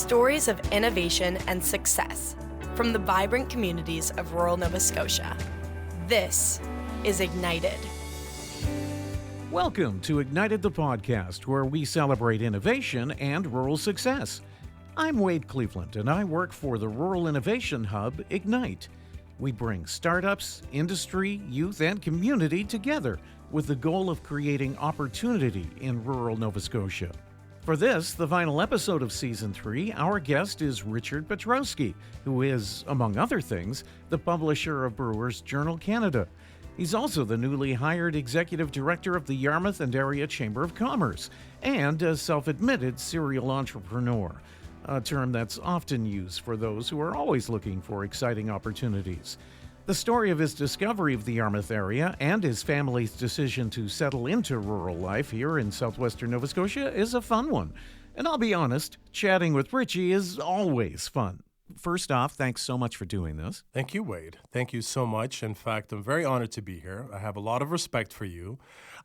Stories of innovation and success from the vibrant communities of rural Nova Scotia. This is Ignited. Welcome to Ignited the podcast, where we celebrate innovation and rural success. I'm Wade Cleveland, and I work for the Rural Innovation Hub, Ignite. We bring startups, industry, youth, and community together with the goal of creating opportunity in rural Nova Scotia. For this, the final episode of Season 3, our guest is Richard Piotrowski, who is, among other things, the publisher of Brewers Journal Canada. He's also the newly hired executive director of the Yarmouth and Area Chamber of Commerce and a self-admitted serial entrepreneur, a term that's often used for those who are always looking for exciting opportunities. The story of his discovery of the Yarmouth area and his family's decision to settle into rural life here in Southwestern Nova Scotia is a fun one. And I'll be honest, chatting with Richie is always fun. First off, thanks so much for doing this. Thank you, Wade. Thank you so much. In fact, I'm very honored to be here. I have a lot of respect for you.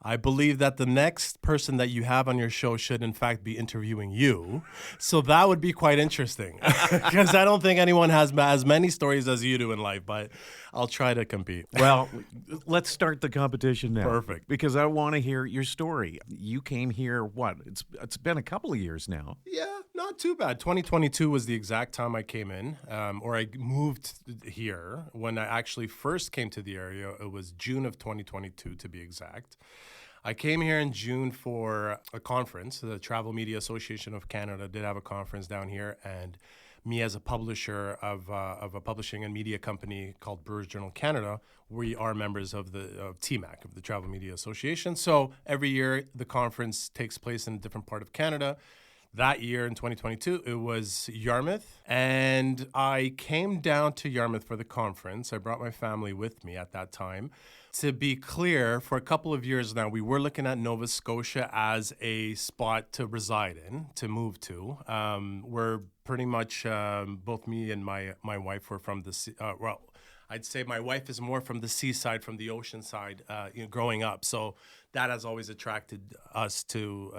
I believe that the next person that you have on your show should, in fact, be interviewing you. So that would be quite interesting because I don't think anyone has as many stories as you do in life, but I'll try to compete. Well, let's start the competition now. Perfect. Because I want to hear your story. You came here, it's been a couple of years now. Yeah, not too bad. 2022 was the exact time I came in, or I moved here. When I actually first came to the area, it was June of 2022 to be exact. I came here in June for a conference. The Travel Media Association of Canada did have a conference down here, and me as a publisher of a publishing and media company called Brewers Journal Canada, we are members of the TMAC, of the Travel Media Association. So every year the conference takes place in a different part of Canada. That year in 2022, it was Yarmouth, and I came down to Yarmouth for the conference. I brought my family with me at that time. To be clear, for a couple of years now, we were looking at Nova Scotia as a spot to reside in, to move to. We're pretty much, both me and my wife were from the, I'd say my wife is more from the seaside, from the ocean side, growing up. So that has always attracted us to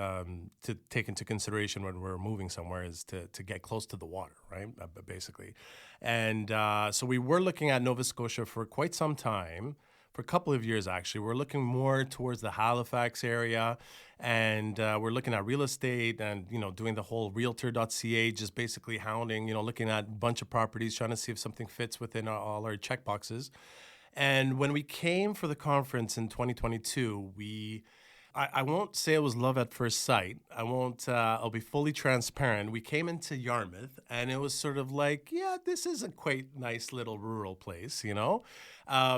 take into consideration when we're moving somewhere is to get close to the water, right, basically. And so we were looking at Nova Scotia for quite some time. For a couple of years, actually. We're looking more towards the Halifax area, and we're looking at real estate and, doing the whole realtor.ca, just basically hounding, looking at a bunch of properties, trying to see if something fits within all our checkboxes. And when we came for the conference in 2022, I won't say it was love at first sight. I'll be fully transparent. We came into Yarmouth, and it was sort of like, yeah, this is a quite nice little rural place,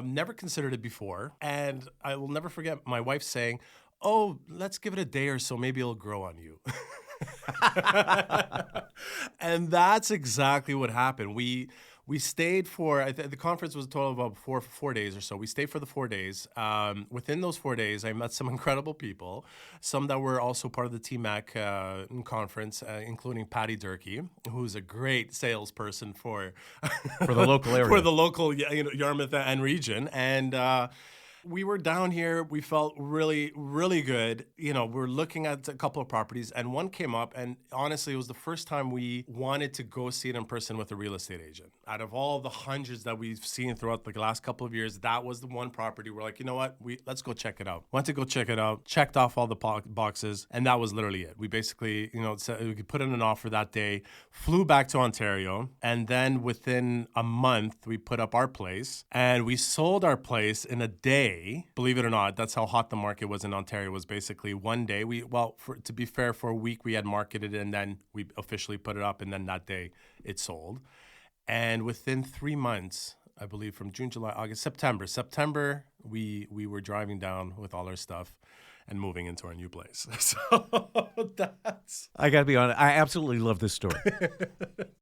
Never considered it before. And I will never forget my wife saying, oh, let's give it a day or so. Maybe it'll grow on you. And that's exactly what happened. We stayed for, the conference was a total of about 4 days or so. We stayed for the 4 days. Within those 4 days, I met some incredible people, some that were also part of the TMAC conference, including Patty Durkee, who's a great salesperson for the local area. For the local Yarmouth and region. And we were down here. We felt really, really good. We're looking at a couple of properties, and one came up, and honestly, it was the first time we wanted to go see it in person with a real estate agent. Out of all the hundreds that we've seen throughout the last couple of years, that was the one property we're like, you know what? Let's go check it out. Went to go check it out, checked off all the boxes, and that was literally it. We basically, we could put in an offer that day, flew back to Ontario, and then within a month, we put up our place, and we sold our place in a day. Believe it or not, that's how hot the market was in Ontario. Was basically one day. To be fair, for a week we had marketed it, and then we officially put it up, and then that day it sold. And within 3 months, I believe from June, July, August, September, we were driving down with all our stuff and moving into our new place. So that's... I got to be honest, I absolutely love this story.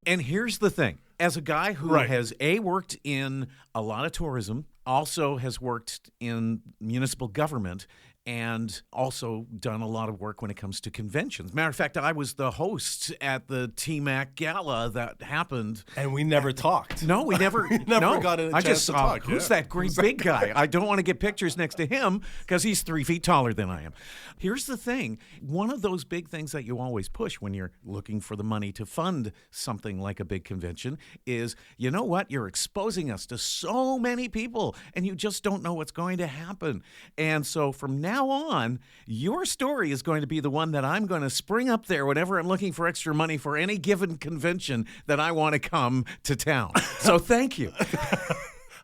And here's the thing. As a guy who has worked in a lot of tourism, also has worked in municipal government, and also done a lot of work when it comes to conventions. Matter of fact, I was the host at the TMAC gala that happened. And we never talked. No, we never, never got a I chance just to saw, talk. who's Yeah. that great big guy? I don't want to get pictures next to him because he's 3 feet taller than I am. Here's the thing. One of those big things that you always push when you're looking for the money to fund something like a big convention is, you know what? You're exposing us to so many people and you just don't know what's going to happen. And so from now on, your story is going to be the one that I'm going to spring up there whenever I'm looking for extra money for any given convention that I want to come to town. So thank you.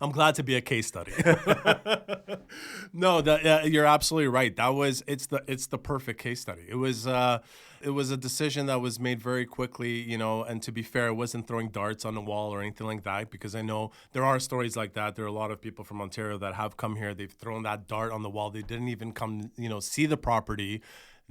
I'm glad to be a case study. No, you're absolutely right. It's the perfect case study. It was a decision that was made very quickly, and to be fair, it wasn't throwing darts on the wall or anything like that, because I know there are stories like that. There are a lot of people from Ontario that have come here. They've thrown that dart on the wall. They didn't even come, see the property.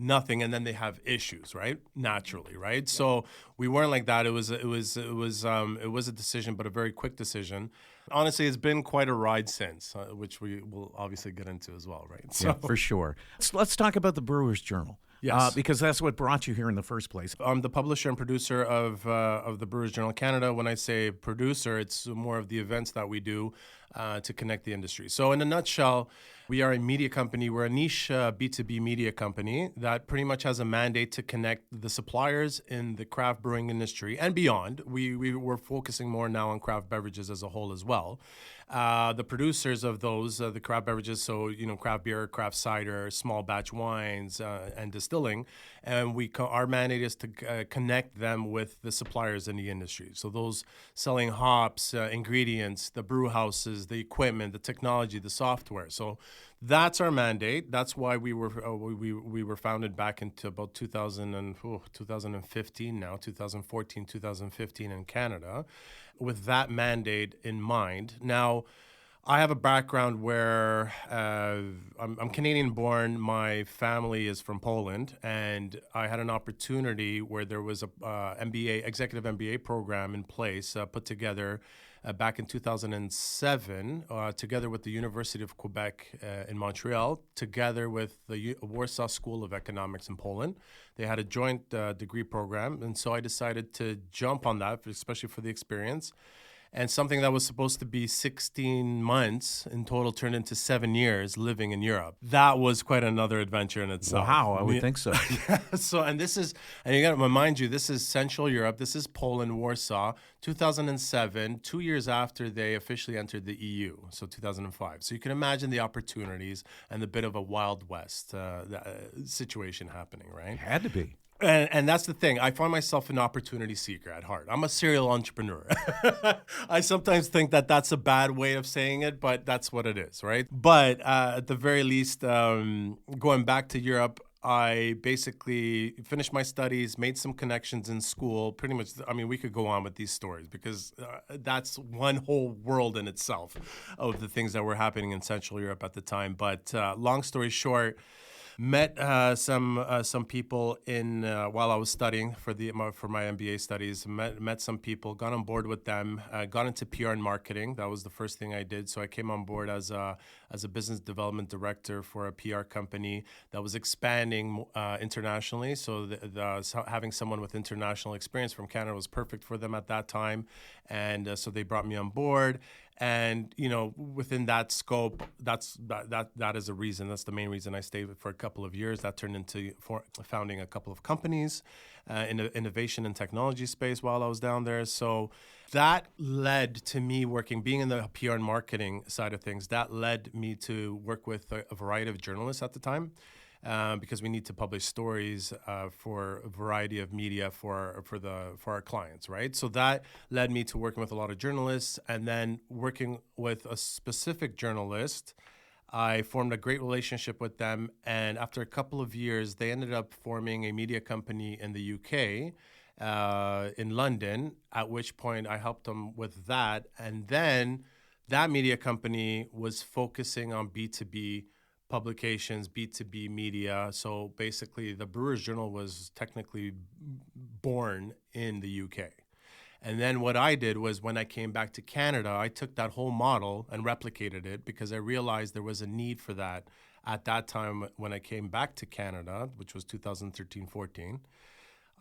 Nothing, and then they have issues, right? Naturally, right? Yeah. So we weren't like that. It was a decision, but a very quick decision. Honestly, it's been quite a ride since, which we will obviously get into as well, right? So, yeah, for sure. Let's talk about the Brewers Journal. Yes. Because that's what brought you here in the first place. I'm the publisher and producer of the Brewers Journal Canada. When I say producer, it's more of the events that we do to connect the industry. So in a nutshell, we are a media company. We're a niche B2B media company that pretty much has a mandate to connect the suppliers in the craft brewing industry and beyond. We're focusing more now on craft beverages as a whole as well. The producers of those, the craft beverages, so, craft beer, craft cider, small batch wines, and distilling. And our mandate is to connect them with the suppliers in the industry. So those selling hops, ingredients, the brew houses, the equipment, the technology, the software. So that's our mandate. That's why we were founded back into about 2015 now, 2014, 2015 in Canada, with that mandate in mind. Now, I have a background where I'm Canadian born. My family is from Poland, and I had an opportunity where there was a executive MBA program in place put together back in 2007, together with the University of Quebec in Montreal, together with the Warsaw School of Economics in Poland. They had a joint degree program, and so I decided to jump on that, especially for the experience. And something that was supposed to be 16 months in total turned into 7 years living in Europe. That was quite another adventure in itself. Wow, I would think so. Yeah, and you got to remind you, this is Central Europe. This is Poland, Warsaw, 2007, 2 years after they officially entered the EU, so 2005. So you can imagine the opportunities and the bit of a Wild West situation happening, right? It had to be. And that's the thing. I find myself an opportunity seeker at heart. I'm a serial entrepreneur. I sometimes think that that's a bad way of saying it, but that's what it is, right? But at the very least, going back to Europe, I basically finished my studies, made some connections in school. Pretty much, we could go on with these stories because that's one whole world in itself of the things that were happening in Central Europe at the time. But long story short, met some people in while I was studying for my MBA studies. Met some people, got on board with them, got into PR and marketing. That was the first thing I did. So I came on board as a business development director for a PR company that was expanding internationally. So having someone with international experience from Canada was perfect for them at that time, and so they brought me on board. And within that scope, that is a reason. That's the main reason I stayed for a couple of years. That turned into founding a couple of companies in the innovation and technology space while I was down there. So that led to me being in the PR and marketing side of things. That led me to work with a variety of journalists at the time. Because we need to publish stories for a variety of media for our clients, right? So that led me to working with a lot of journalists, and then working with a specific journalist. I formed a great relationship with them, and after a couple of years, they ended up forming a media company in the UK, in London, at which point I helped them with that. And then that media company was focusing on B2B publications, B2B media. So basically, the Brewers Journal was technically born in the UK. And then what I did was when I came back to Canada, I took that whole model and replicated it because I realized there was a need for that at that time when I came back to Canada, which was 2013-14.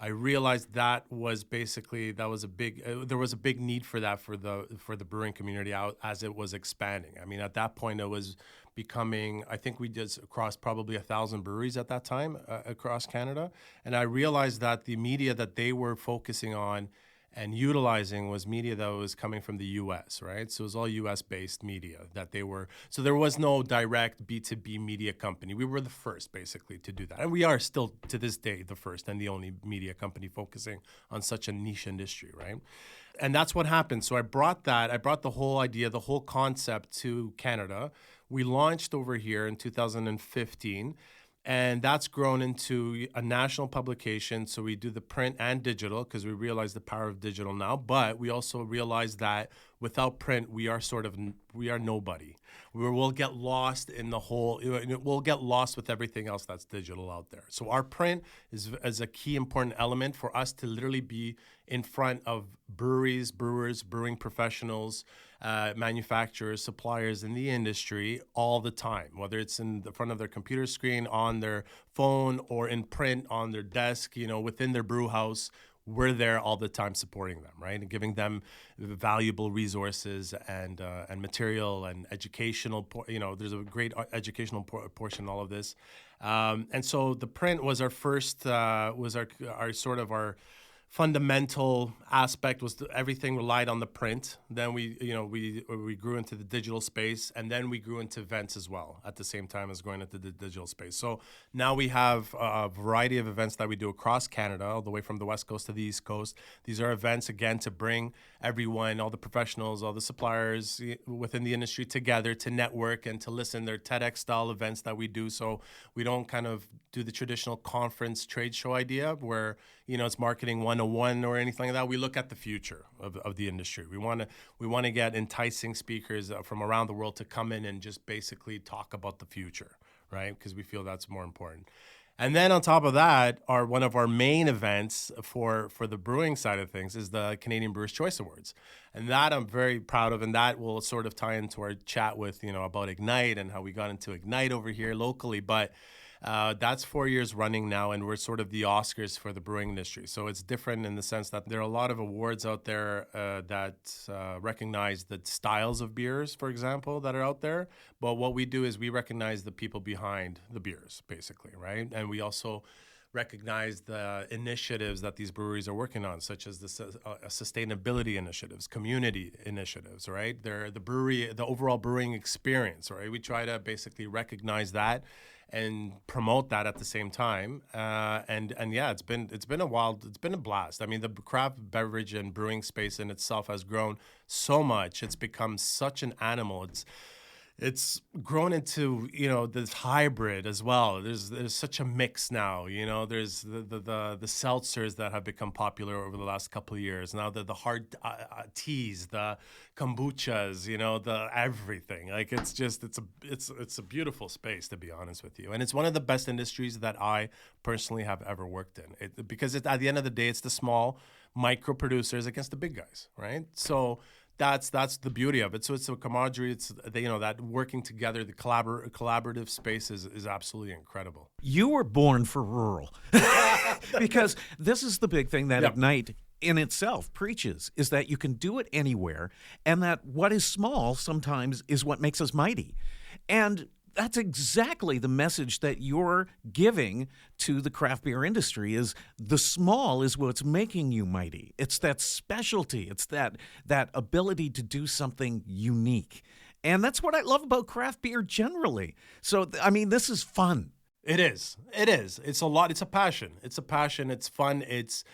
I realized that was basically there was a big need for that for the brewing community out as it was expanding. I mean, at that point, it was becoming. I think we did across probably 1,000 breweries at that time across Canada, and I realized that the media that they were focusing on and utilizing was media that was coming from the U.S., right? So it was all U.S.-based media that they were. So there was no direct B2B media company. We were the first, basically, to do that. And we are still, to this day, the first and the only media company focusing on such a niche industry, right? And that's what happened. So I brought the whole idea, the whole concept to Canada. We launched over here in 2015. And that's grown into a national publication. So we do the print and digital because we realize the power of digital now. But we also realize that without print, we are nobody. We'll get lost in the whole. We'll get lost with everything else that's digital out there. So our print is a key important element for us to literally be in front of breweries, brewers, brewing professionals, manufacturers, suppliers in the industry all the time, whether it's in the front of their computer screen, on their phone, or in print on their desk, within their brew house. We're there all the time supporting them, right? And giving them valuable resources and material and educational, there's a great educational portion in all of this. And so the print was our first, was our sort of our fundamental aspect was everything relied on the print. Then we grew into the digital space, and then we grew into events as well at the same time as going into the digital space. So now we have a variety of events that we do across Canada, all the way from the West Coast to the East Coast. These are events, again, to bring everyone, all the professionals, all the suppliers within the industry together to network and to listen. They're TEDx-style events that we do, so we don't kind of do the traditional conference trade show idea where it's marketing 101 or anything like that. We look at the future of the industry. We want to get enticing speakers from around the world to come in and just basically talk about the future, right? Because we feel that's more important. And then on top of that, one of our main events for the brewing side of things is the Canadian Brewers Choice Awards. And that I'm very proud of, and that will sort of tie into our chat with, about Ignite and how we got into Ignite over here locally. But that's 4 years running now, and we're sort of the Oscars for the brewing industry. So it's different in the sense that there are a lot of awards out there that recognize the styles of beers, for example, that are out there. But what we do is we recognize the people behind the beers, basically, right? And we also recognize the initiatives that these breweries are working on, such as the sustainability initiatives, community initiatives, right? They're the overall brewing experience, right? We try to basically recognize that and promote that at the same time. And yeah, it's been a blast. I mean, the craft beverage and brewing space in itself has grown so much. It's become such an animal. It's grown into, this hybrid as well. There's such a mix now, there's the seltzers that have become popular over the last couple of years. Now the hard teas, the kombuchas, the everything. Like it's a beautiful space, to be honest with you. And it's one of the best industries that I personally have ever worked in. Because at the end of the day, it's the small micro producers against the big guys, right? So that's the beauty of it. So it's a camaraderie. It's that working together, the collaborative space is absolutely incredible. You were born for rural because this is the big thing that Ignite in itself preaches, is that you can do it anywhere, and that what is small sometimes is what makes us mighty. And that's exactly the message that you're giving to the craft beer industry, is the small is what's making you mighty. It's that specialty. It's that ability to do something unique. And that's what I love about craft beer generally. So, I mean, this is fun. It is. It's a lot. It's a passion. It's fun. It's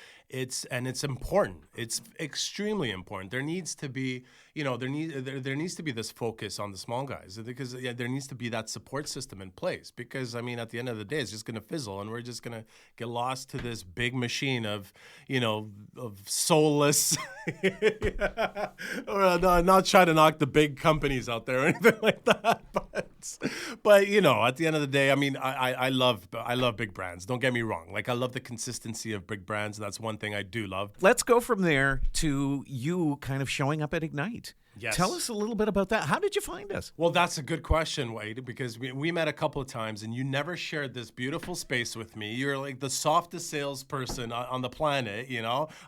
important. It's extremely important. There needs to be, there needs to be this focus on the small guys, because there needs to be that support system in place, because I mean, at the end of the day, it's just going to fizzle, and we're just going to get lost to this big machine of soulless or not trying to knock the big companies out there or anything like that, but at the end of the day, I mean, I love big brands, don't get me wrong. Like, I love the consistency of big brands. That's one thing I do love. Let's go from there to you kind of showing up at Ignite. Yes. Tell us a little bit about that. How did you find us? Well, that's a good question, Wade, because we met a couple of times, and you never shared this beautiful space with me. You're like the softest salesperson on the planet,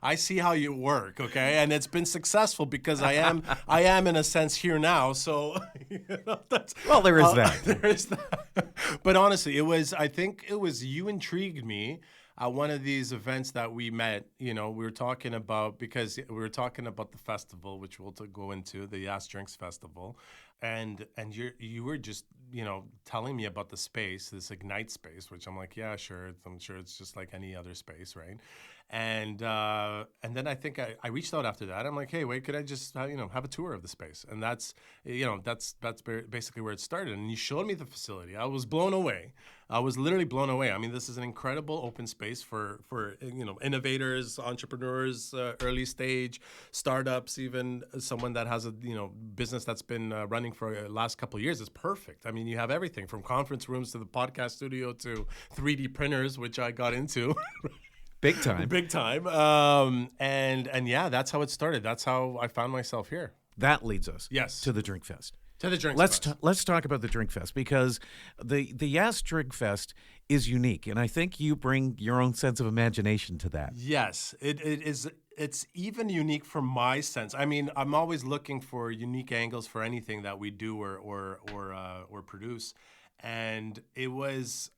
I see how you work, okay? And it's been successful because I am in a sense here now, so well, there is that. There is that. But honestly, I think it was you intrigued me at one of these events that we met. We were talking about the festival, which we'll go into, the Ass Drinks Festival, and you were just telling me about the space, this Ignite space, which I'm like, yeah, sure, I'm sure it's just like any other space, right? And then I think I reached out after that. I'm like, hey, wait, could I just have a tour of the space? And that's basically where it started. And you showed me the facility. I was blown away. I was literally blown away. I mean, this is an incredible open space for innovators, entrepreneurs, early stage startups, even someone that has a business that's been running for the last couple of years. Is perfect. I mean, you have everything from conference rooms to the podcast studio to 3D printers, which I got into. Big time. Big time. And yeah, that's how it started. That's how I found myself here. That leads us to the Drink Fest. To the Drink Fest. Fest. Let's talk about the Drink Fest, because the Yass Drink Fest is unique, and I think you bring your own sense of imagination to that. Yes, it is. It's even unique from my sense. I mean, I'm always looking for unique angles for anything that we do or produce, and it was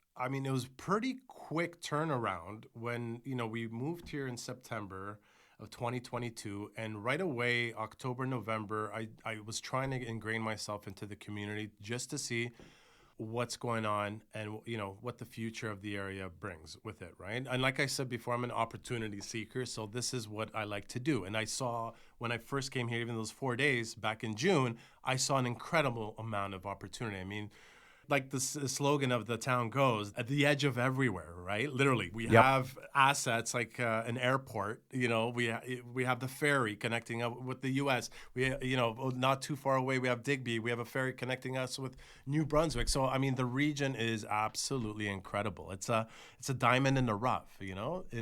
pretty quick turnaround when we moved here in September of 2022, and right away, October, November, I was trying to ingrain myself into the community just to see what's going on and what the future of the area brings with it, right? And like I said before, I'm an opportunity seeker, so this is what I like to do. And I saw when I first came here, even those 4 days back in June, I saw an incredible amount of opportunity. I mean, like the slogan of the town goes, at the edge of everywhere, right? Literally, we have assets like an airport. We have the ferry connecting up with the U.S. We, not too far away, we have Digby. We have a ferry connecting us with New Brunswick. So, I mean, the region is absolutely incredible. It's a diamond in the rough, in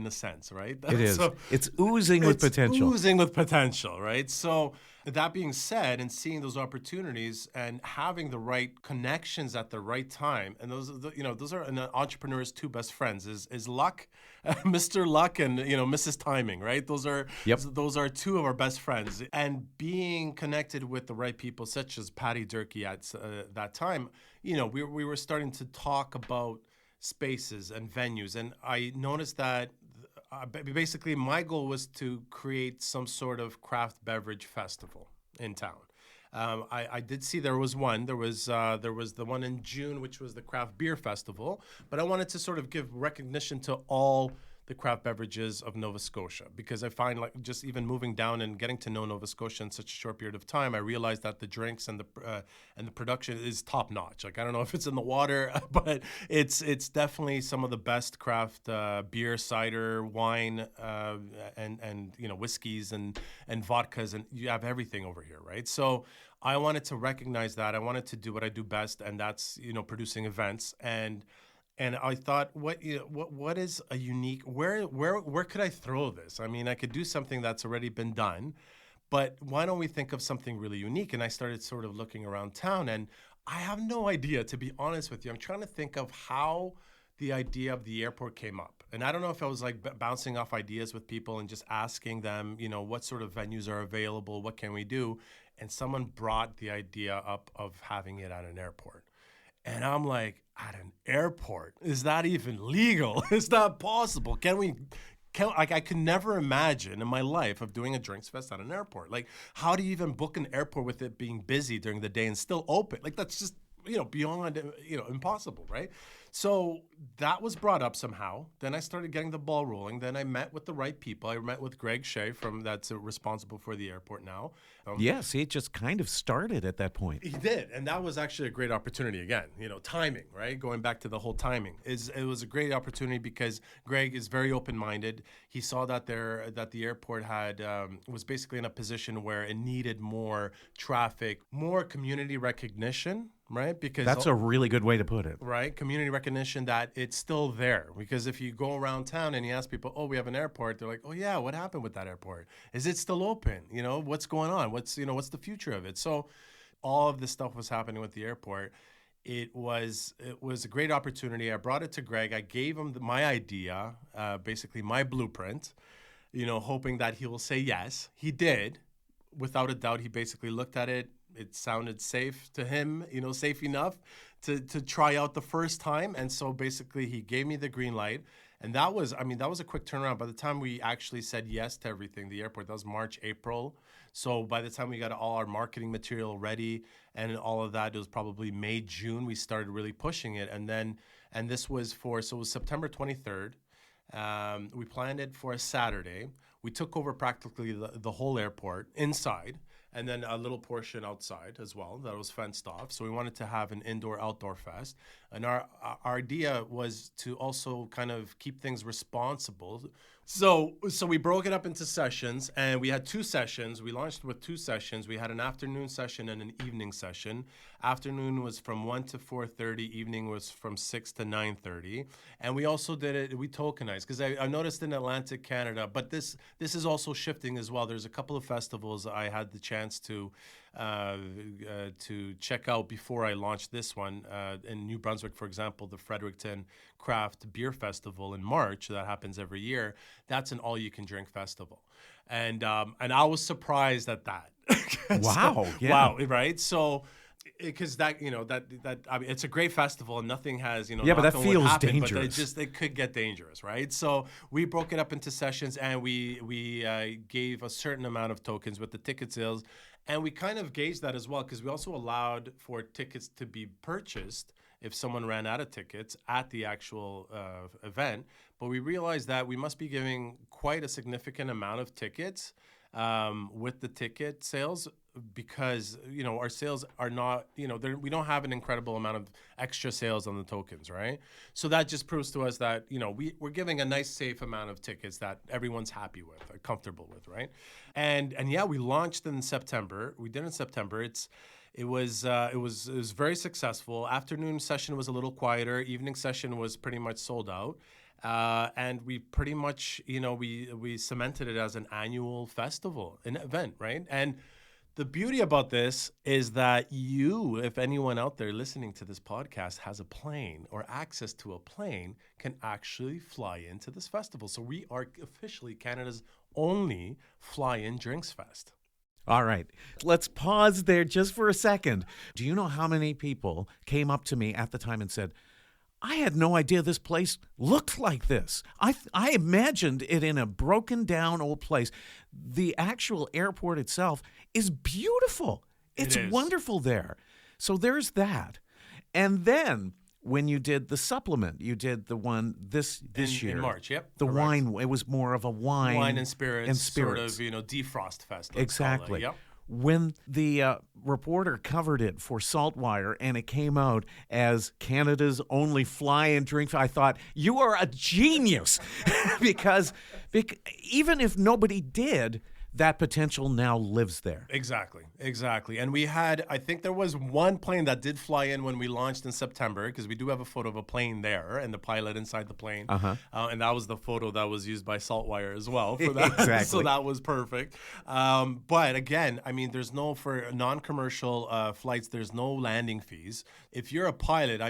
a sense, right? It is. So, it's oozing with potential. Oozing with potential, right? So, that being said, and seeing those opportunities and having the right connections at the right time, and those are an entrepreneur's two best friends is luck, Mr. Luck, and Mrs. Timing, right? Those are two of our best friends, and being connected with the right people, such as Patty Durkee at that time, we were starting to talk about spaces and venues, and I noticed that. Basically, my goal was to create some sort of craft beverage festival in town. I did see there was one. There was the one in June, which was the Craft Beer Festival. But I wanted to sort of give recognition to all the craft beverages of Nova Scotia, because I find, like, just even moving down and getting to know Nova Scotia in such a short period of time, I realized that the drinks and the production is top notch. Like, I don't know if it's in the water, but it's definitely some of the best craft beer, cider, wine, and whiskeys and vodkas, and you have everything over here, right? So I wanted to recognize that. I wanted to do what I do best, and that's producing events. And I thought, what is a unique? Where could I throw this? I mean, I could do something that's already been done, but why don't we think of something really unique? And I started sort of looking around town, and I have no idea, to be honest with you. I'm trying to think of how the idea of the airport came up, and I don't know if I was like bouncing off ideas with people and just asking them, what sort of venues are available, what can we do, and someone brought the idea up of having it at an airport. And I'm like, at an airport? Is that even legal? Is that possible? I could never imagine in my life of doing a drinks fest at an airport. Like, how do you even book an airport with it being busy during the day and still open? Like, that's just beyond, impossible, right? So that was brought up somehow. Then I started getting the ball rolling. Then I met with the right people. I met with Greg Shea that's responsible for the airport now. Yes, it just kind of started at that point. He did, and that was actually a great opportunity. Again, timing, right? Going back to the whole timing, it was a great opportunity because Greg is very open-minded. He saw that the airport was basically in a position where it needed more traffic, more community recognition. Right? Because that's a really good way to put it. Right? Community recognition that it's still there. Because if you go around town and you ask people, oh, we have an airport, they're like, oh yeah, what happened with that airport? Is it still open? What's going on? What's the future of it? So all of this stuff was happening with the airport. It was a great opportunity. I brought it to Greg. I gave him my idea, basically my blueprint, hoping that he will say yes. He did. Without a doubt, he basically looked at it. It sounded safe to him, safe enough to try out the first time. And so basically he gave me the green light. And that was a quick turnaround. By the time we actually said yes to everything, the airport, that was March, April. So by the time we got all our marketing material ready and all of that, it was probably May, June, we started really pushing it. And this was so it was September 23rd. We planned it for a Saturday. We took over practically the whole airport inside. And then a little portion outside as well that was fenced off. So we wanted to have an indoor-outdoor fest. And our idea was to also kind of keep things responsible. So we broke it up into sessions, and we had 2 sessions. We launched with 2 sessions. We had an afternoon session and an evening session. Afternoon was from 1 to 4:30. Evening was from 6 to 9:30. And we also we tokenized, because I noticed in Atlantic Canada, but this is also shifting as well. There's a couple of festivals I had the chance to check out before I launched this one. In New Brunswick, for example, the Fredericton Craft Beer Festival in March that happens every year. That's an all-you-can-drink festival, and I was surprised at that. Wow! Yeah. Wow! Right? So. Because it's a great festival and nothing has yeah, but that feels dangerous. But it could get dangerous, right? So we broke it up into sessions, and we gave a certain amount of tokens with the ticket sales, and we kind of gauged that as well, because we also allowed for tickets to be purchased if someone ran out of tickets at the actual event. But we realized that we must be giving quite a significant amount of tickets with the ticket sales, because our sales are not, we don't have an incredible amount of extra sales on the tokens, right? So that just proves to us that we're giving a nice safe amount of tickets that everyone's happy with, or comfortable with, right? And yeah, we launched in September. We did in September. It was very successful. Afternoon session was a little quieter. Evening session was pretty much sold out. And we pretty much, we cemented it as an annual festival, an event, right? And the beauty about this is that if anyone out there listening to this podcast has a plane or access to a plane, can actually fly into this festival. So we are officially Canada's only fly-in drinks fest. All right, let's pause there just for a second. Do you know how many people came up to me at the time and said, I had no idea this place looked like this. I imagined it in a broken down old place. The actual airport itself is beautiful. It's wonderful there. So there's that. And then when you did the supplement, you did the one this year. In March, yep. The correct. Wine, it was more of a wine and spirits. Sort of, defrost fest. Exactly. Yep. When the reporter covered it for Saltwire and it came out as Canada's only fly-in drink, I thought, you are a genius. because even if nobody did, that potential now lives there. Exactly. And we had, I think there was one plane that did fly in when we launched in September, because we do have a photo of a plane there and the pilot inside the plane. And that was the photo that was used by Saltwire as well for that. Exactly. So that was perfect. But again, for non-commercial flights, there's no landing fees. If you're a pilot,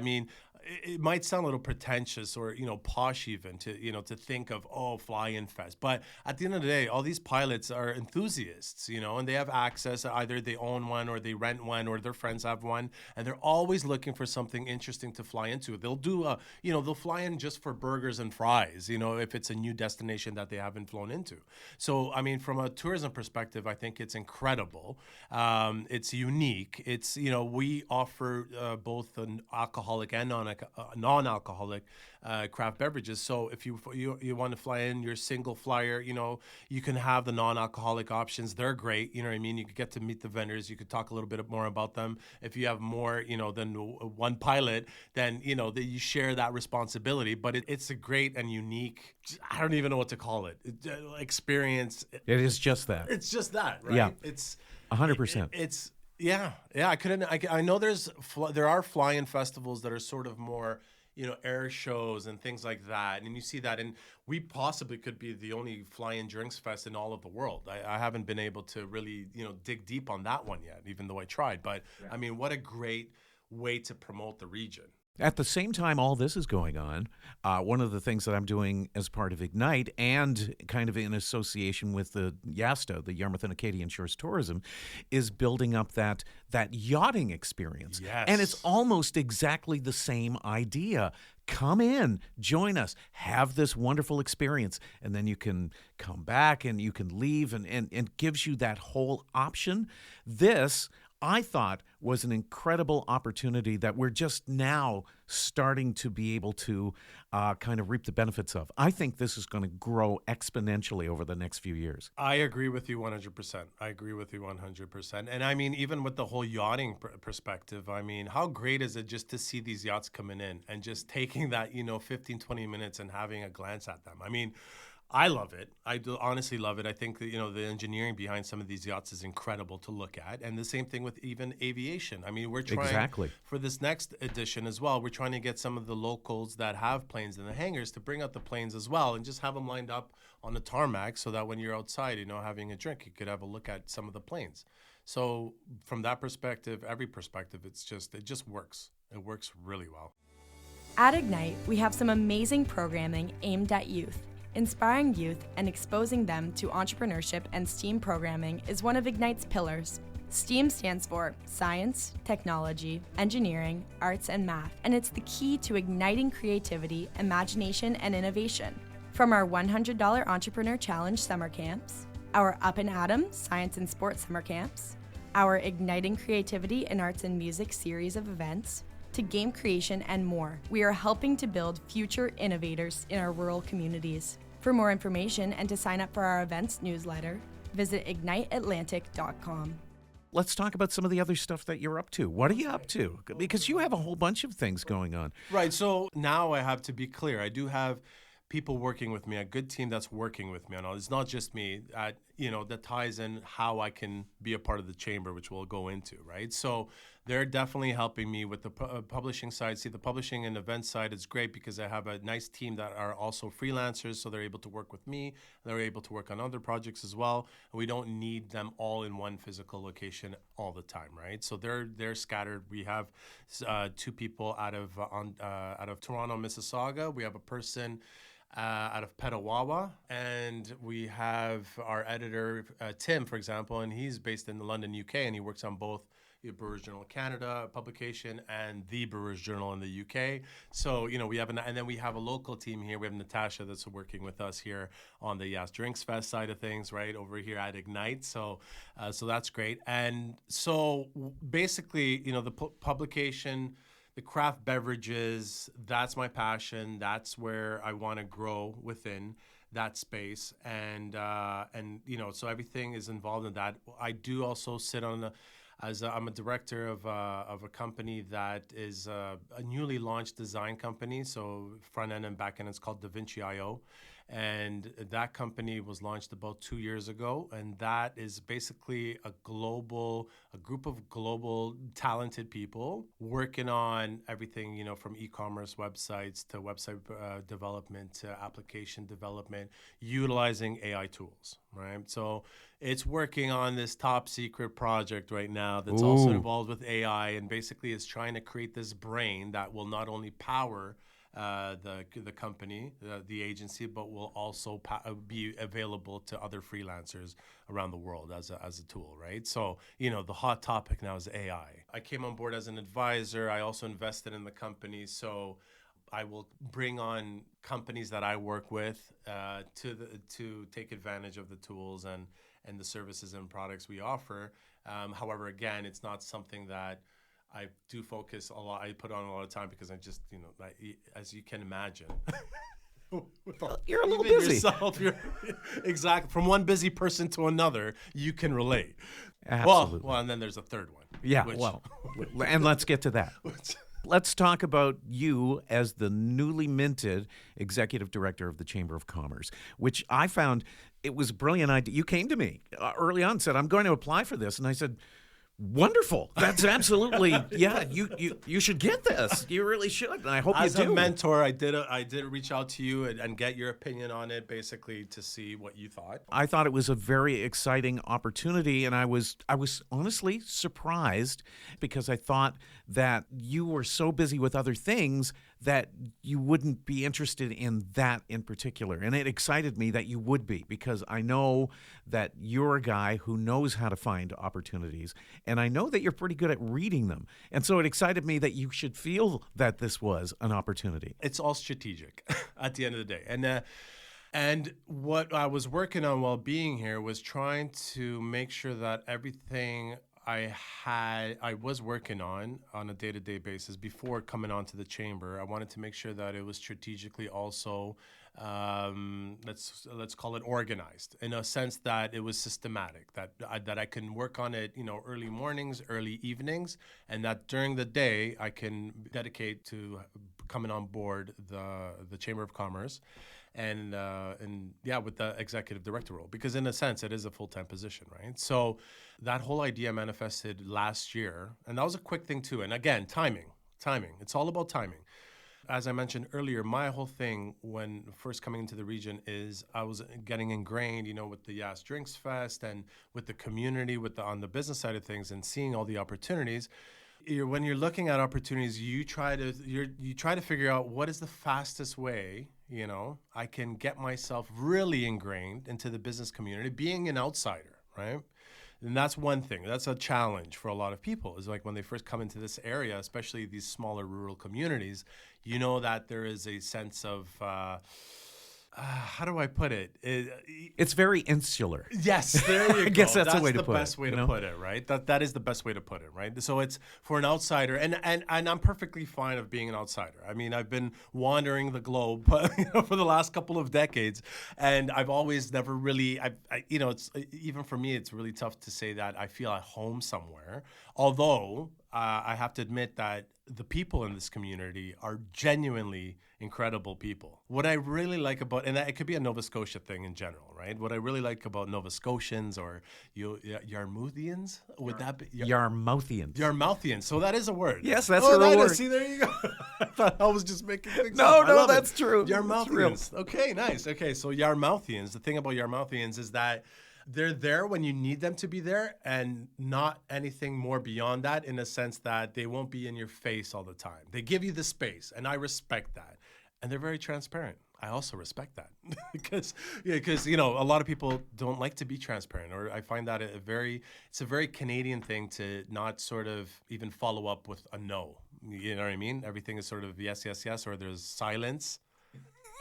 it might sound a little pretentious or, posh even to think of, fly-in fest. But at the end of the day, all these pilots are enthusiasts, and they have access. Either they own one or they rent one or their friends have one. And they're always looking for something interesting to fly into. They'll do, they'll fly in just for burgers and fries, if it's a new destination that they haven't flown into. So, I mean, from a tourism perspective, I think it's incredible. It's unique. It's, we offer both an alcoholic and non-alcoholic craft beverages. So if you want to fly in your single flyer, you can have the non-alcoholic options. They're great. You know what I mean? You could get to meet the vendors. You could talk a little bit more about them. If you have more, than one pilot, then, that you share that responsibility. But it's a great and unique, I don't even know what to call it, experience. It is just that. It's just that, right? Yeah. It's 100%. It's yeah. I know there are fly-in festivals that are sort of more, air shows and things like that. And you see that, and we possibly could be the only fly-in drinks fest in all of the world. I haven't been able to really, dig deep on that one yet, even though I tried. But yeah. I mean, what a great way to promote the region. At the same time all this is going on, one of the things that I'm doing as part of Ignite and kind of in association with the YASTA, the Yarmouth and Acadian Shores Tourism, is building up that yachting experience. Yes. And it's almost exactly the same idea. Come in, join us, have this wonderful experience, and then you can come back and you can leave, and it gives you that whole option. This, I thought, was an incredible opportunity that we're just now starting to be able to kind of reap the benefits of. I think this is going to grow exponentially over the next few years. I agree with you 100%. And I mean, even with the whole yachting perspective, I mean, how great is it just to see these yachts coming in and just taking that, 15, 20 minutes and having a glance at them? I mean, I love it. I do honestly love it. I think that, the engineering behind some of these yachts is incredible to look at. And the same thing with even aviation. I mean, we're trying for this next edition as well. We're trying to get some of the locals that have planes in the hangars to bring out the planes as well and just have them lined up on the tarmac so that when you're outside, having a drink, you could have a look at some of the planes. So from that perspective, every perspective, it just works. It works really well. At Ignite, we have some amazing programming aimed at youth. Inspiring youth and exposing them to entrepreneurship and STEAM programming is one of Ignite's pillars. STEAM stands for Science, Technology, Engineering, Arts, and Math, and it's the key to igniting creativity, imagination, and innovation. From our $100 Entrepreneur Challenge summer camps, our Up and Atom Science and Sports summer camps, our Igniting Creativity in Arts and Music series of events, to game creation and more, we are helping to build future innovators in our rural communities. For more information and to sign up for our events newsletter, visit igniteatlantic.com. Let's talk about some of the other stuff that you're up to. What are you up to? Because you have a whole bunch of things going on. Right. So now I have to be clear. I do have people working with me, a good team that's working with me. It's not just me, that ties in how I can be a part of the chamber, which we'll go into, right? So they're definitely helping me with the publishing side. See, the publishing and event side is great because I have a nice team that are also freelancers, so they're able to work with me. They're able to work on other projects as well. And we don't need them all in one physical location all the time, right? So they're scattered. We have two people out of Toronto, Mississauga. We have a person out of Petawawa, and we have our editor, Tim, for example, and he's based in London, UK, and he works on both the Brewers Journal Canada publication and the Brewers Journal in the UK. So, we have and then we have a local team here. We have Natasha that's working with us here on the Yas Drinks Fest side of things, right, over here at Ignite. So that's great. And so basically, the publication, the craft beverages, that's my passion. That's where I want to grow within that space. And so everything is involved in that. I do also sit on I'm a director of a company that is a newly launched design company. So front end and back end, it's called DaVinci.io. And that company was launched about 2 years ago. And that is basically a group of global talented people working on everything, from e-commerce websites to website development to application development, utilizing AI tools, right? So it's working on this top secret project right now that's also involved with AI, and basically is trying to create this brain that will not only power the company, the agency, but will also be available to other freelancers around the world as a tool, right? So, the hot topic now is AI. I came on board as an advisor. I also invested in the company. So I will bring on companies that I work with to take advantage of the tools and the services and products we offer. However, again, it's not something that I do focus a lot. I put on a lot of time because I just, as you can imagine, you're a little busy. Exactly. From one busy person to another, you can relate. Absolutely. Well, and then there's a third one. Yeah, and let's get to that. Let's talk about you as the newly minted executive director of the Chamber of Commerce, which I found it was a brilliant idea. You came to me early on and said, I'm going to apply for this. And I said, wonderful. That's absolutely, you should get this. You really should. And I hope you do. As a mentor, I did reach out to you and get your opinion on it, basically to see what you thought. I thought it was a very exciting opportunity, and I was honestly surprised because I thought that you were so busy with other things that you wouldn't be interested in that in particular. And it excited me that you would be, because I know that you're a guy who knows how to find opportunities, and I know that you're pretty good at reading them. And so it excited me that you should feel that this was an opportunity. It's all strategic at the end of the day. And what I was working on while being here was trying to make sure that everything I was working on a day-to-day basis before coming onto the chamber. I wanted to make sure that it was strategically also, let's call it organized, in a sense that it was systematic, that I can work on it, early mornings, early evenings, and that during the day I can dedicate to coming on board the Chamber of Commerce. And with the executive director role, because in a sense it is a full-time position, right? So that whole idea manifested last year, and that was a quick thing too. And again, timing. It's all about timing. As I mentioned earlier, my whole thing when first coming into the region is I was getting ingrained, with the Yas Drinks Fest and with the community, on the business side of things, and seeing all the opportunities. When you're looking at opportunities, you try to figure out what is the fastest way, I can get myself really ingrained into the business community, being an outsider, right? And that's one thing. That's a challenge for a lot of people, is like when they first come into this area, especially these smaller rural communities, that there is a sense of, how do I put it? It's very insular. Yes, there you go. I guess that's the way to put it. That's the best way to put it, right? That is the best way to put it, right? So it's for an outsider, and I'm perfectly fine of being an outsider. I mean, I've been wandering the globe, for the last couple of decades, and I've always never really, it's even for me, it's really tough to say that I feel at home somewhere. Although I have to admit that the people in this community are genuinely incredible people. What I really like about, and it could be a Nova Scotia thing in general, right? What I really like about Nova Scotians or Yarmouthians, would that be? Yarmouthians. Yarmouthians. So that is a word. Yes, that's a real word. See, there you go. I thought I was just making things up. No, that's true. Yarmouthians. Okay, nice. Okay, so Yarmouthians, the thing about Yarmouthians is that they're there when you need them to be there, and not anything more beyond that, in a sense that they won't be in your face all the time. They give you the space, and I respect that. And they're very transparent. I also respect that because a lot of people don't like to be transparent, or I find that it's a very Canadian thing to not sort of even follow up with a no. You know what I mean? Everything is sort of yes, or there's silence.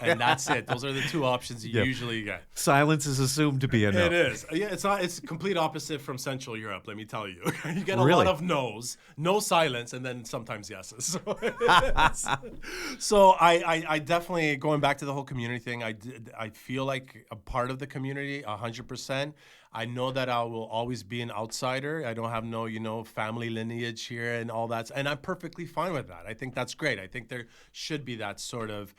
And that's it. Those are the two options you usually get. Silence is assumed to be a no. It is. Yeah, it's not. It's complete opposite from Central Europe, let me tell you. You get a Really? lot of no's, no silence, and then sometimes yeses. So I definitely, going back to the whole community thing, I feel like a part of the community, 100%. I know that I will always be an outsider. I don't have no, family lineage here and all that. And I'm perfectly fine with that. I think that's great. I think there should be that sort of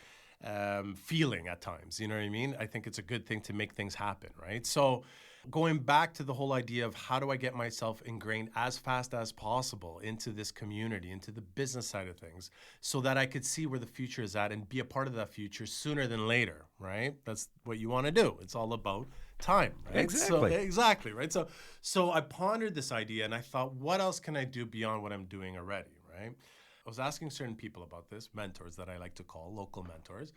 feeling at times. You know what I mean? I think it's a good thing to make things happen, right? So going back to the whole idea of how do I get myself ingrained as fast as possible into this community, into the business side of things, so that I could see where the future is at and be a part of that future sooner than later, right? That's what you want to do. It's all about time, right? Exactly. Right? So I pondered this idea and I thought, what else can I do beyond what I'm doing already, right? I was asking certain people about this, mentors that I like to call local mentors.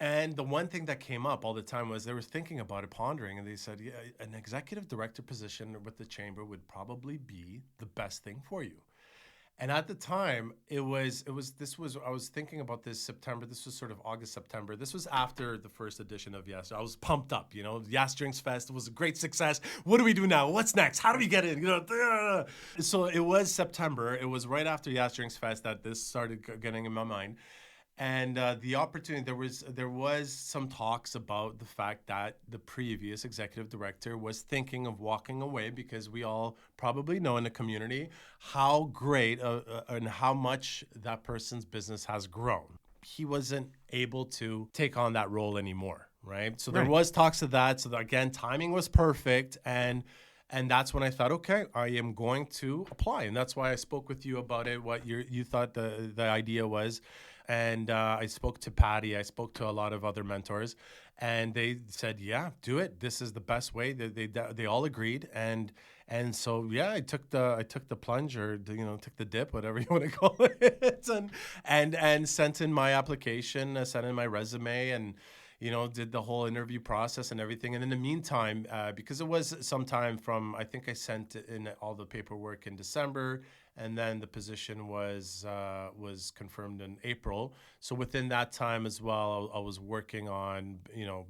And the one thing that came up all the time was they were thinking about it, pondering, and they said, yeah, an executive director position with the chamber would probably be the best thing for you. And at the time, I was thinking about this September. This was sort of August, September. This was after the first edition of Yes. I was pumped up, Yes Drinks Fest was a great success. What do we do now? What's next? How do we get in? So it was September. It was right after Yes Drinks Fest that this started getting in my mind. And the opportunity, there was some talks about the fact that the previous executive director was thinking of walking away, because we all probably know in the community how great and how much that person's business has grown. He wasn't able to take on that role anymore, right? So there was talks of that. So again, timing was perfect. And that's when I thought, okay, I am going to apply. And that's why I spoke with you about it, what you thought the idea was. And I spoke to Patty. I spoke to a lot of other mentors, and they said, "Yeah, do it. This is the best way." They all agreed, and so I took the plunge, or took the dip, whatever you want to call it, and sent in my application, sent in my resume, and did the whole interview process and everything. And in the meantime, because it was some time from, I think I sent in all the paperwork in December, and then the position was confirmed in April. So within that time as well, I was working on,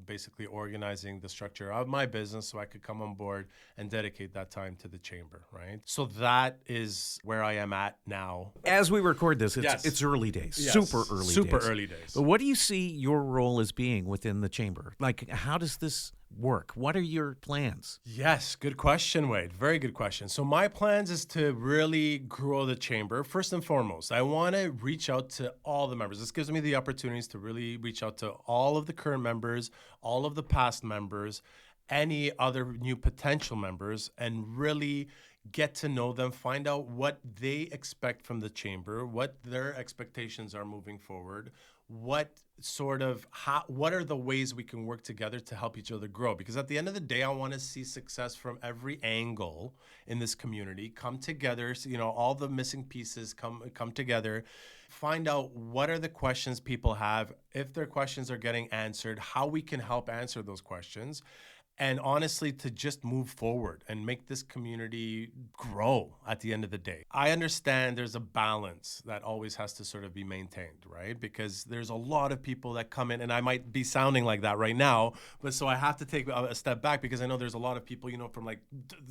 basically organizing the structure of my business so I could come on board and dedicate that time to the chamber, right? So that is where I am at now. As we record this, Yes. it's early days, Yes. super early days. But what do you see your role as being within the chamber? Like, how does this work? What are your plans? Yes, good question, Wade. Very good question. So my plans is to really grow the chamber. First and foremost, I want to reach out to all the members. This gives me the opportunities to really reach out to all of the current members, all of the past members, any other new potential members, and really get to know them, find out what they expect from the chamber, what their expectations are moving forward, what are the ways we can work together to help each other grow. Because at the end of the day, I want to see success from every angle in this community come together. So, all the missing pieces come together, find out what are the questions people have, if their questions are getting answered, how we can help answer those questions. And honestly, to just move forward and make this community grow at the end of the day. I understand there's a balance that always has to sort of be maintained, right? Because there's a lot of people that come in, and I might be sounding like that right now, but so I have to take a step back, because I know there's a lot of people, from like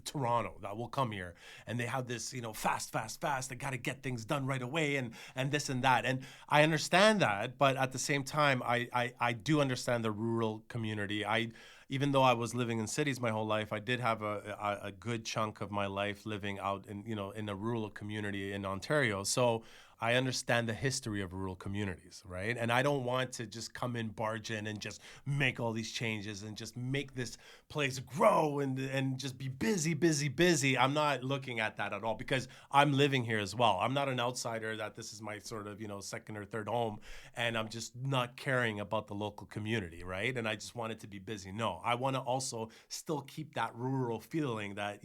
Toronto that will come here, and they have this, fast. They got to get things done right away, and this and that. And I understand that, but at the same time, I do understand the rural community. Even though I was living in cities my whole life, I did have a good chunk of my life living out in a rural community in Ontario. So I understand the history of rural communities, right? And I don't want to just come in, barge in, and just make all these changes and just make this place grow and just be busy. I'm not looking at that at all, because I'm living here as well. I'm not an outsider that this is my sort of, second or third home, and I'm just not caring about the local community, right? And I just want it to be busy. No, I want to also still keep that rural feeling, that,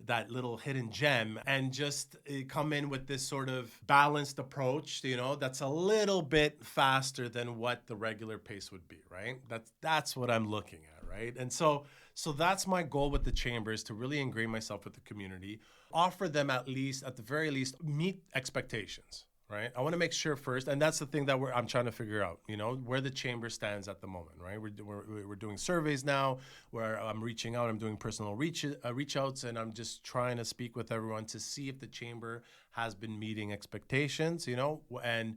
that little hidden gem, and just come in with this sort of balanced approach, that's a little bit faster than what the regular pace would be, right? That's what I'm looking at, right? And so that's my goal with the chamber, is to really ingrain myself with the community, offer them at the very least, meet expectations. Right. I want to make sure first, and that's the thing that I'm trying to figure out, where the chamber stands at the moment. Right. We're doing surveys now, where I'm reaching out. I'm doing personal reach outs, and I'm just trying to speak with everyone to see if the chamber has been meeting expectations, and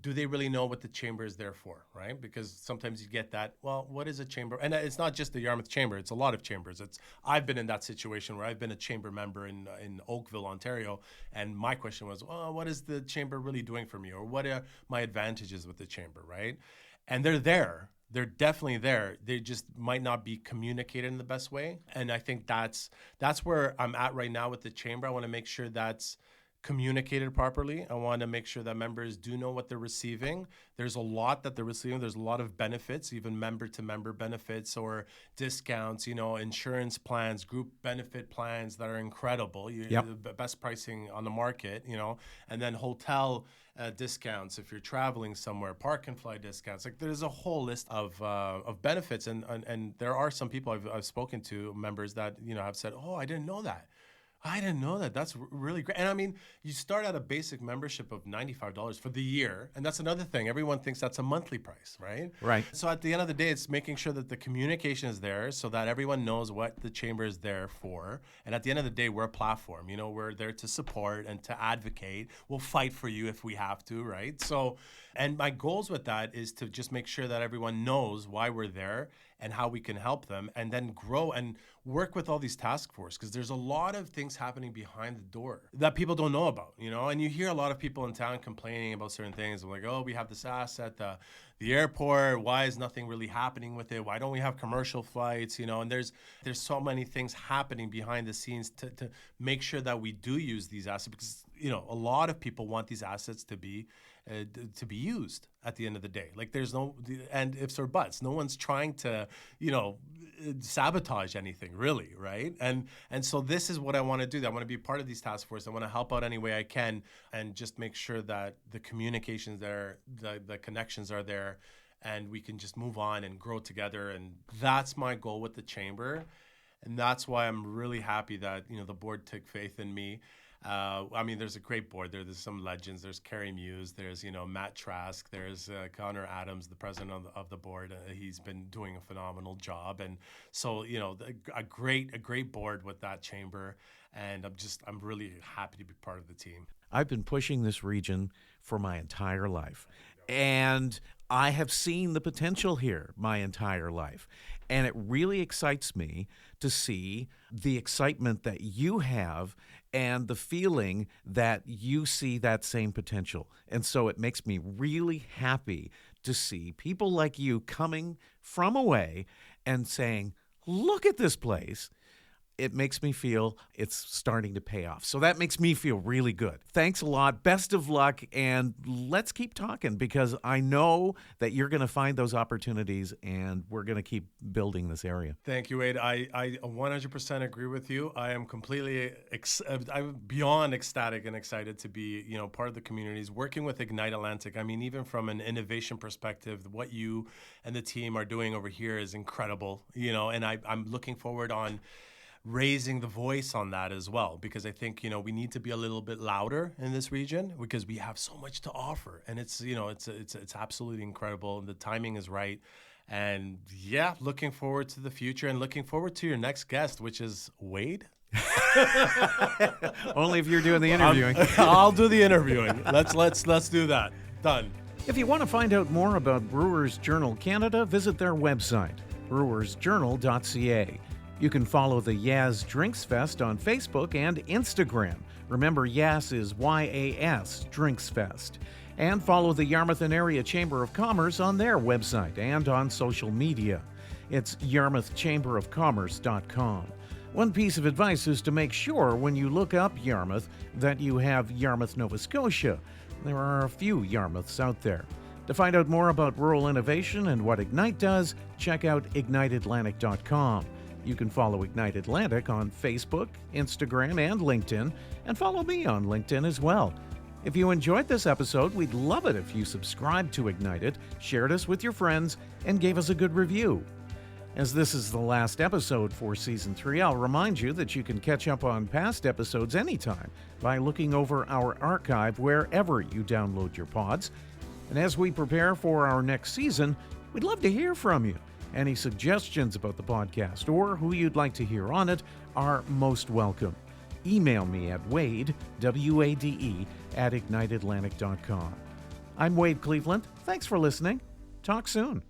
do they really know what the chamber is there for, right? Because sometimes you get that, well, what is a chamber? And it's not just the Yarmouth Chamber, it's a lot of chambers. I've been in that situation where I've been a chamber member in Oakville, Ontario, and my question was, what is the chamber really doing for me? Or what are my advantages with the chamber, right? And they're there. They're definitely there. They just might not be communicated in the best way. And I think that's where I'm at right now with the chamber. I want to make sure that's communicated properly. I want to make sure that members do know what they're receiving. There's a lot that they're receiving. There's a lot of benefits, even member-to-member benefits or discounts, insurance plans, group benefit plans that are incredible. The best pricing on the market, and then hotel discounts if you're traveling somewhere, park and fly discounts. Like there's a whole list of benefits, and there are some people I've spoken to, members that have said, "Oh, I didn't know that. I didn't know that. That's really great." And I mean, you start at a basic membership of $95 for the year. And that's another thing. Everyone thinks that's a monthly price, right? Right. So at the end of the day, it's making sure that the communication is there so that everyone knows what the chamber is there for. And at the end of the day, we're a platform. We're there to support and to advocate. We'll fight for you if we have to, right? So, and my goals with that is to just make sure that everyone knows why we're there and how we can help them, and then grow and work with all these task force, because there's a lot of things happening behind the door that people don't know about, and you hear a lot of people in town complaining about certain things. I'm like, oh, we have this asset, the airport, why is nothing really happening with it? Why don't we have commercial flights? And there's so many things happening behind the scenes to make sure that we do use these assets, because a lot of people want these assets to be used at the end of the day. Like there's no and ifs or buts. No one's trying to, sabotage anything really, right? And so this is what I want to do. I want to be part of these task force. I want to help out any way I can and just make sure that the communication's there, the connections are there, and we can just move on and grow together. And that's my goal with the chamber. And that's why I'm really happy that, the board took faith in me. There's a great board there. There's some legends. There's Carrie Muse. There's, Matt Trask. There's Connor Adams, the president of the board. He's been doing a phenomenal job. And so, a great board with that chamber. And I'm really happy to be part of the team. I've been pushing this region for my entire life. And I have seen the potential here my entire life. And it really excites me to see the excitement that you have and the feeling that you see that same potential. And so it makes me really happy to see people like you coming from away and saying, look at this place. It makes me feel it's starting to pay off. So that makes me feel really good. Thanks a lot. Best of luck. And let's keep talking, because I know that you're going to find those opportunities and we're going to keep building this area. Thank you, Wade. I 100% agree with you. I am completely, I'm beyond ecstatic and excited to be, part of the communities, working with Ignite Atlantic. Even from an innovation perspective, what you and the team are doing over here is incredible, and I'm looking forward on raising the voice on that as well, because I think, we need to be a little bit louder in this region because we have so much to offer, and it's absolutely incredible, and the timing is right. And yeah, looking forward to the future and looking forward to your next guest, which is Wade. Only if you're doing the interviewing. I'll do the interviewing. Let's do that. Done. If you want to find out more about Brewers Journal Canada, visit their website, brewersjournal.ca. You can follow the Yas Drinks Fest on Facebook and Instagram. Remember, Yas is YAS Drinks Fest. And follow the Yarmouth and Area Chamber of Commerce on their website and on social media. It's yarmouthchamberofcommerce.com. One piece of advice is to make sure when you look up Yarmouth that you have Yarmouth, Nova Scotia. There are a few Yarmouths out there. To find out more about rural innovation and what Ignite does, check out igniteatlantic.com. You can follow Ignite Atlantic on Facebook, Instagram, and LinkedIn, and follow me on LinkedIn as well. If you enjoyed this episode, we'd love it if you subscribed to Ignite It, shared us with your friends, and gave us a good review. As this is the last episode for Season 3, I'll remind you that you can catch up on past episodes anytime by looking over our archive wherever you download your pods. And as we prepare for our next season, we'd love to hear from you. Any suggestions about the podcast or who you'd like to hear on it are most welcome. Email me at Wade, W-A-D-E, @igniteatlantic.com. I'm Wade Cleveland. Thanks for listening. Talk soon.